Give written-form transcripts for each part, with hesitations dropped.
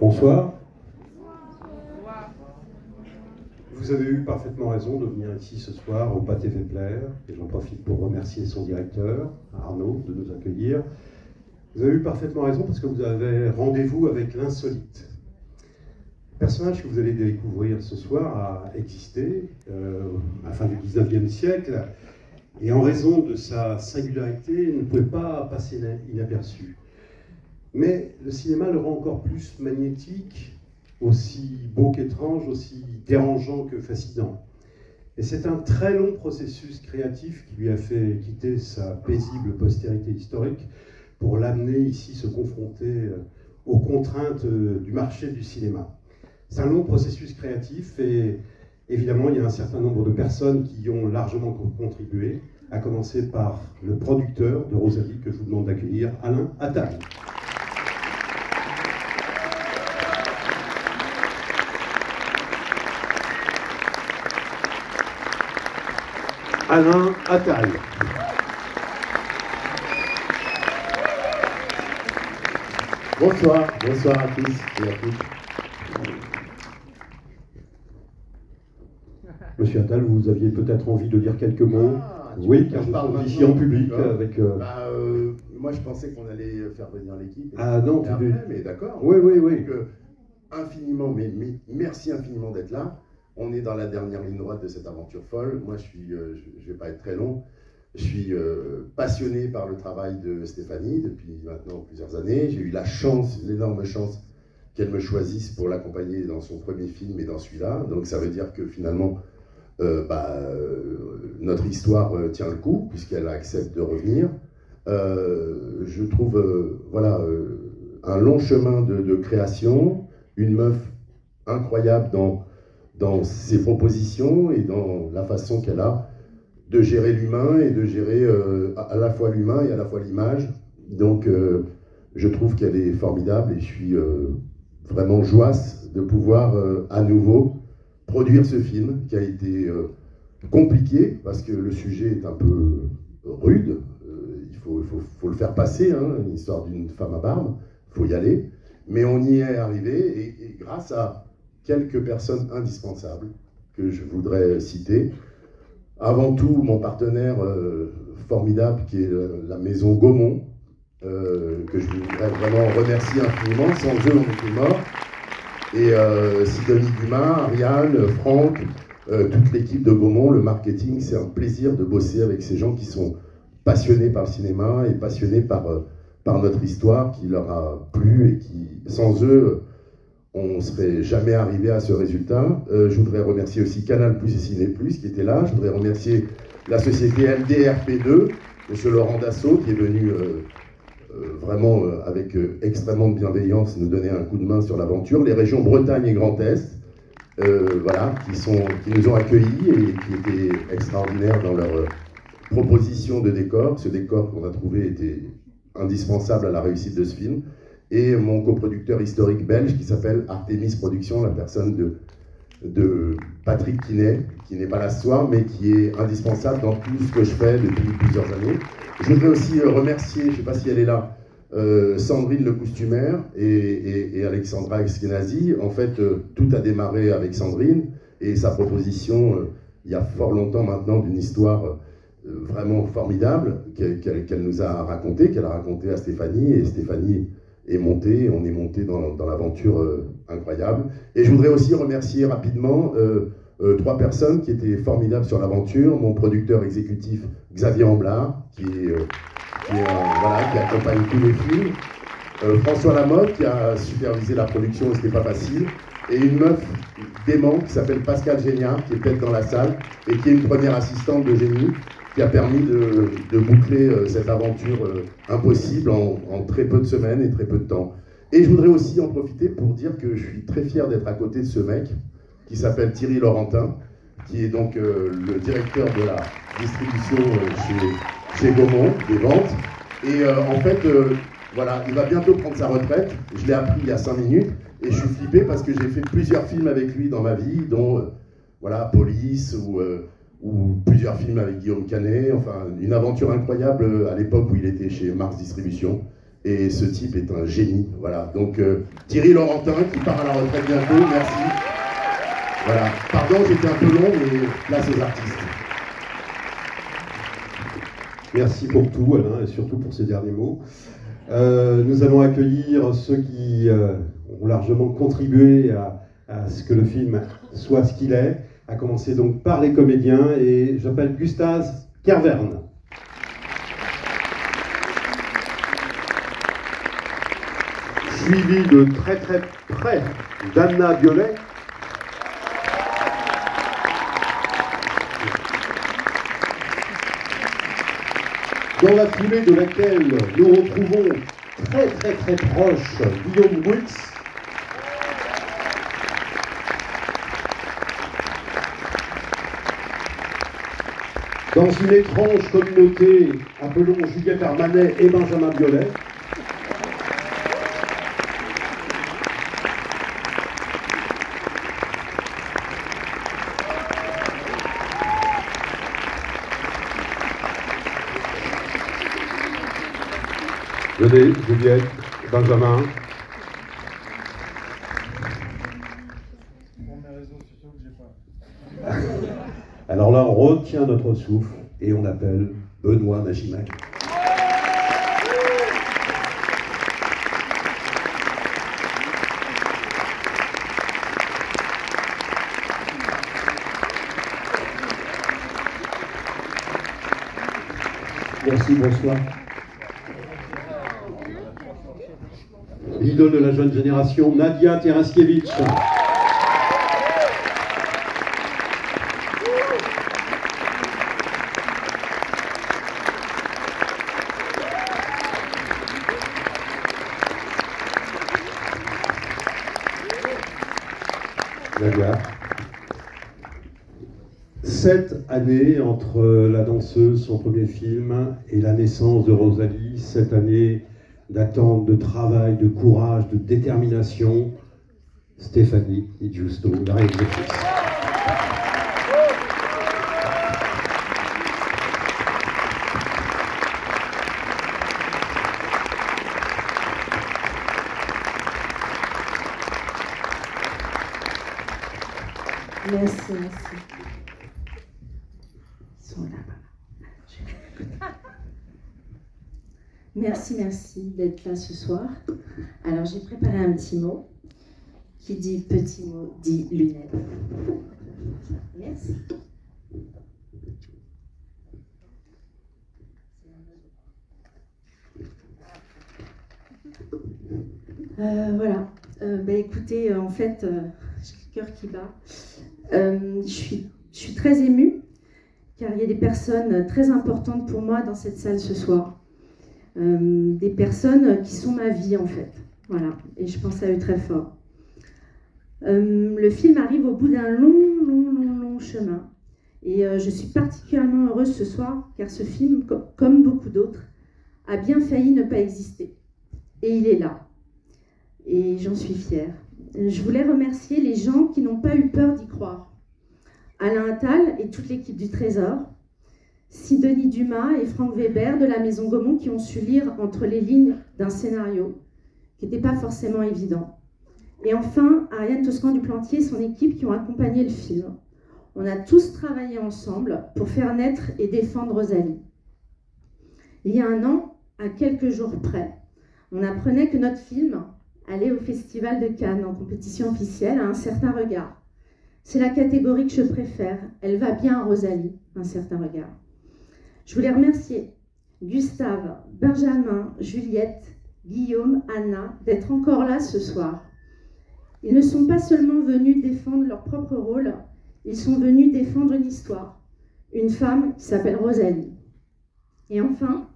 Bonsoir. Vous avez eu parfaitement raison de venir ici ce soir au Pâté Vepler, et j'en profite pour remercier son directeur, Arnaud, de nous accueillir. Vous avez eu parfaitement raison parce que vous avez rendez-vous avec l'insolite. Le personnage que vous allez découvrir ce soir a existé à la fin du 19e siècle, et en raison de sa singularité, ne pouvait pas passer inaperçu. Mais le cinéma le rend encore plus magnétique, aussi beau qu'étrange, aussi dérangeant que fascinant. Et c'est un très long processus créatif qui lui a fait quitter sa paisible postérité historique pour l'amener ici se confronter aux contraintes du marché du cinéma. C'est un long processus créatif et évidemment il y a un certain nombre de personnes qui y ont largement contribué, à commencer par le producteur de Rosalie que je vous demande d'accueillir, Alain Attal. Alain Attal. Bonsoir, bonsoir à tous et à toutes. Monsieur Attal, vous aviez peut-être envie de dire quelques mots. Oui, car je parle ici en public avec... Moi, je pensais qu'on allait faire venir l'équipe. Ah non, tu veux... Mais d'accord. Oui, oui, oui. Donc, infiniment, mais merci infiniment d'être là. On est dans la dernière ligne droite de cette aventure folle. Moi, je ne vais pas être très long. Je suis passionné par le travail de Stéphanie depuis maintenant plusieurs années. J'ai eu la chance, l'énorme chance qu'elle me choisisse pour l'accompagner dans son premier film et dans celui-là. Donc ça veut dire que finalement, notre histoire tient le coup puisqu'elle accepte de revenir. Je trouve un long chemin de création, une meuf incroyable dans ses propositions et dans la façon qu'elle a de gérer l'humain et de gérer à la fois l'humain et à la fois l'image. Donc je trouve qu'elle est formidable et je suis vraiment joasse de pouvoir à nouveau produire ce film qui a été compliqué parce que le sujet est un peu rude. Il faut le faire passer, hein, une histoire d'une femme à barbe, il faut y aller. Mais on y est arrivé et grâce à quelques personnes indispensables que je voudrais citer. Avant tout, mon partenaire formidable qui est la maison Gaumont, que je voudrais vraiment remercier infiniment. Sans eux, on était morts. Et Sidonie Dumas, Ariane, Franck, toute l'équipe de Gaumont, le marketing, c'est un plaisir de bosser avec ces gens qui sont passionnés par le cinéma et passionnés par notre histoire qui leur a plu et qui, sans eux, on ne serait jamais arrivé à ce résultat. Je voudrais remercier aussi Canal+ et Ciné+ qui étaient là. Je voudrais remercier la société LDRP2, M. Laurent Dassault, qui est venu vraiment avec extrêmement de bienveillance nous donner un coup de main sur l'aventure. Les régions Bretagne et Grand Est, qui nous ont accueillis et qui étaient extraordinaires dans leur proposition de décor. Ce décor qu'on a trouvé était indispensable à la réussite de ce film. Et mon coproducteur historique belge qui s'appelle Artemis Productions, la personne de Patrick Quinet, qui n'est pas là ce soir, mais qui est indispensable dans tout ce que je fais depuis plusieurs années. Je voudrais aussi remercier, je ne sais pas si elle est là, Sandrine le costumaire et Alexandra Eskenazi. En fait, tout a démarré avec Sandrine et sa proposition, il y a fort longtemps maintenant, d'une histoire vraiment formidable qu'elle nous a racontée, qu'elle a racontée à Stéphanie, et Stéphanie on est monté dans l'aventure incroyable. Et je voudrais aussi remercier rapidement trois personnes qui étaient formidables sur l'aventure. Mon producteur exécutif Xavier Amblard, qui accompagne tous les films. François Lamotte, qui a supervisé la production, c'était pas facile. Et une meuf dément qui s'appelle Pascal Géniard, qui est peut-être dans la salle, et qui est une première assistante de génie, qui a permis de boucler cette aventure impossible en très peu de semaines et très peu de temps. Et je voudrais aussi en profiter pour dire que je suis très fier d'être à côté de ce mec, qui s'appelle Thierry Laurentin, qui est donc le directeur de la distribution chez Gaumont, des ventes. Et en fait, il va bientôt prendre sa retraite. Je l'ai appris il y a 5 minutes, et je suis flippé parce que j'ai fait plusieurs films avec lui dans ma vie, dont Police ou plusieurs films avec Guillaume Canet, enfin une aventure incroyable à l'époque où il était chez Mars Distribution. Et ce type est un génie. Voilà. Donc Thierry Laurentin qui part à la retraite bientôt. Merci. Voilà. Pardon, j'étais un peu long, mais place aux artistes. Merci pour tout, Alain, et surtout pour ces derniers mots. Nous allons accueillir ceux qui ont largement contribué à ce que le film soit ce qu'il est, à commencer donc par les comédiens, et j'appelle Gustave Kervern. Suivi de très très près d'Anna Violet. Dans la foulée de laquelle nous retrouvons très très très proche Guillaume Bouix. Dans une étrange communauté, appelons Juliette Armanet et Benjamin Biolay. Venez, Juliette, Benjamin. Alors là, on retient notre souffle et on appelle Benoît Nagimac. Merci, bonsoir. L'idole de la jeune génération, Nadia Teraskiewicz. Nadia. 7 années entre La danseuse, son premier film, et la naissance de Rosalie, 7 années d'attente, de travail, de courage, de détermination. Stéphanie Di Giusto, la réalisatrice. Merci, merci. Ils sont là-bas. Merci d'être là ce soir. Alors j'ai préparé un petit mot. Qui dit petit mot dit lunettes. Merci. Voilà. Écoutez, en fait, j'ai le cœur qui bat. Je suis très émue, car il y a des personnes très importantes pour moi dans cette salle ce soir. Des personnes qui sont ma vie, en fait. Voilà. Et je pense à eux très fort. Le film arrive au bout d'un long chemin. Et je suis particulièrement heureuse ce soir, car ce film, comme beaucoup d'autres, a bien failli ne pas exister. Et il est là. Et j'en suis fière. Je voulais remercier les gens qui n'ont pas eu peur d'y croire. Alain Attal et toute l'équipe du Trésor, Sidonie Dumas et Franck Weber de la Maison Gaumont qui ont su lire entre les lignes d'un scénario qui n'était pas forcément évident. Et enfin, Ariane Toscan du Plantier et son équipe qui ont accompagné le film. On a tous travaillé ensemble pour faire naître et défendre Rosalie. Il y a un an, à quelques jours près, on apprenait que notre film allait au Festival de Cannes en compétition officielle à Un certain regard. C'est la catégorie que je préfère. Elle va bien à Rosalie, Un certain regard. Je voulais remercier Gustave, Benjamin, Juliette, Guillaume, Anna d'être encore là ce soir. Ils ne sont pas seulement venus défendre leur propre rôle, ils sont venus défendre une histoire, une femme qui s'appelle Rosalie. Et enfin,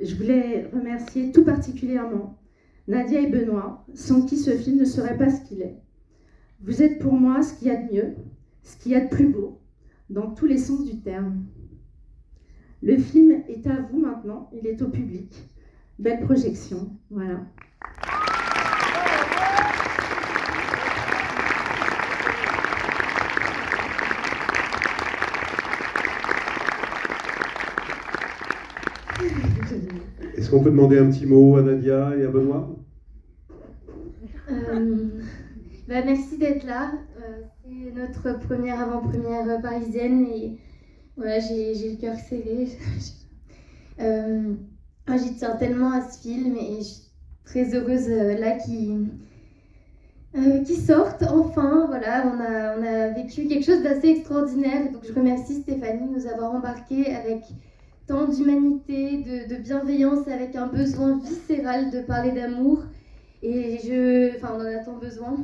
je voulais remercier tout particulièrement Nadia et Benoît, sans qui ce film ne serait pas ce qu'il est. Vous êtes pour moi ce qu'il y a de mieux, ce qu'il y a de plus beau, dans tous les sens du terme. Le film est à vous maintenant, il est au public. Belle projection, voilà. Est-ce qu'on peut demander un petit mot à Nadia et à Benoît? Merci d'être là. C'est notre première avant-première parisienne et voilà, j'ai le cœur serré. J'y tiens tellement à ce film et je suis très heureuse là qui sortent enfin. Voilà, on a vécu quelque chose d'assez extraordinaire. Donc je remercie Stéphanie de nous avoir embarqués avec tant d'humanité, de bienveillance, avec un besoin viscéral de parler d'amour. Et on en a tant besoin.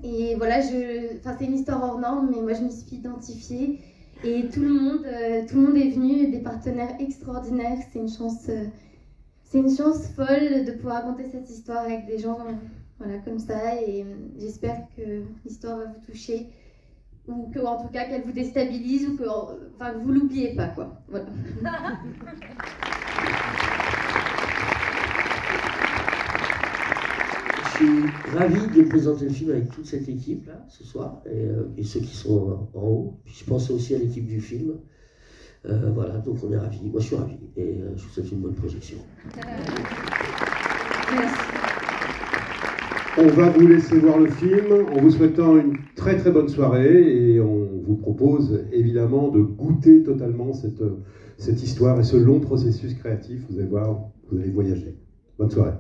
Et voilà, c'est une histoire hors norme, mais moi je m'y suis identifiée. Et tout le monde est venu, des partenaires extraordinaires. C'est une chance folle de pouvoir raconter cette histoire avec des gens comme ça. Et j'espère que l'histoire va vous toucher, ou que, en tout cas, qu'elle vous déstabilise, ou que vous l'oubliez pas, quoi. Voilà. Je suis ravi de présenter le film avec toute cette équipe là ce soir et ceux qui sont en haut. Puis je pense aussi à l'équipe du film. Voilà, donc on est ravis. Moi je suis ravi et je vous souhaite une bonne projection. On va vous laisser voir le film en vous souhaitant une très très bonne soirée et on vous propose évidemment de goûter totalement cette histoire et ce long processus créatif. Vous allez voir, vous allez voyager. Bonne soirée.